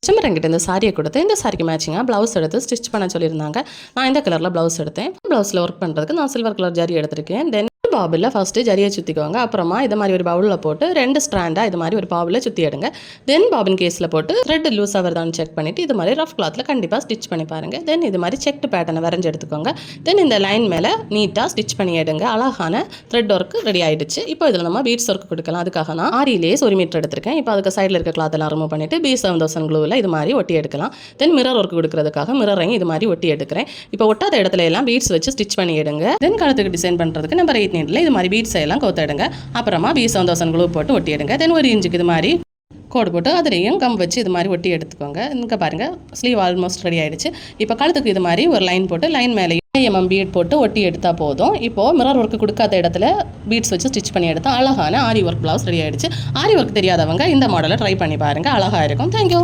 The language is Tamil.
கஸ்டமர் என்கிட்ட இந்த சாரியை கொடுத்து இந்த சாரிக்கு மேட்சிங்காக ப்ளவுஸ் எடுத்து ஸ்டிச் பண்ண சொல்லியிருந்தாங்க. நான் இந்த கலரில் ப்ளவுஸ் எடுத்தேன். ப்ளவுஸில் ஒர்க் பண்ணுறதுக்கு நான் சில்வர் கலர் ஜரி எடுத்திருக்கேன். தென் பாபிளில் ஃபஸ்ட்டு ஜரியை சுற்றிக்குவாங்க. அப்புறமா இது மாதிரி ஒரு பவுலில் போட்டு 2 ஸ்ட்ராண்டாக இது மாதிரி ஒரு பாபிளில் சுற்றி எடுங்க. தென் பாபின் கேஸில் போட்டு த்ரெட் லூஸ் ஆகிறதான்னு செக் பண்ணிவிட்டு இது மாதிரி ரஃப் கிளாத்தில் கண்டிப்பாக ஸ்டிச் பண்ணி பாருங்கள். தென் இது மாதிரி செக்டு பேட்டர்னை வரைஞ்சி எடுத்துக்கோங்க. தென் இந்த லைன் மேலே நீட்டாக ஸ்டிச் பண்ணி எடுங்க. அழகான த்ரெட் ஒர்க் ரெடி ஆகிடுச்சு. இப்போ இதில் நம்ம பீட்ஸ் ஒர்க் கொடுக்கலாம். அதுக்காக நான் ஆரிலேஸ் 1 மீட்டர் எடுத்திருக்கேன். இப்போ அதுக்கு சைடில் இருக்க கிளாத் எல்லாம் ரிமூவ் பண்ணிவிட்டு B7000 க்ளூவில் இது மாதிரி ஒட்டி எடுக்கலாம். தென் மிரர் ஒர்க் கொடுக்கறதுக்காக மிரரையும் இது மாதிரி ஒட்டி எடுக்கிறேன். இப்போ ஒட்டாத இடத்துல எல்லாம் பீட்ஸ் வச்சு ஸ்டிச் பண்ணி எடுங்க. தென் கழுத்துக்கு டிசைன் பண்ணுறதுக்கு நம்பர் 8 நீட்டில் இது மாதிரி பீட்ஸ் எல்லாம் கோத்து எடுங்க. அப்புறமா B7000 க்ளூ போட்டு ஒட்டி எடுங்க. தென் 1 இன்ச்சுக்கு இது மாதிரி கோடு போட்டு அதுலேயும் கம் வச்சு இது மாதிரி ஒட்டி எடுத்துக்கோங்க. இங்கே பாருங்கள் ஸ்லீவ் ஆல்மோஸ்ட் ரெடி ஆகிடுச்சு. இப்போ கழுத்துக்கு இது மாதிரி ஒரு லைன் போட்டு லைன் மேலேயும் பீட் போட்டு ஒட்டி எடுத்தால் போதும். இப்போது மிரர் ஒர்க்கு கொடுக்காத இடத்துல பீட்ஸ் வச்சு ஸ்டிச் பண்ணி எடுத்தால் அழகான ஆரி ஒர்க் ப்ளவுஸ் ரெடி ஆகிடுச்சு. ஆரி ஒர்க் தெரியாதவங்க இந்த மாடலை ட்ரை பண்ணி பாருங்கள். அழகாக இருக்கும். தேங்க்யூ.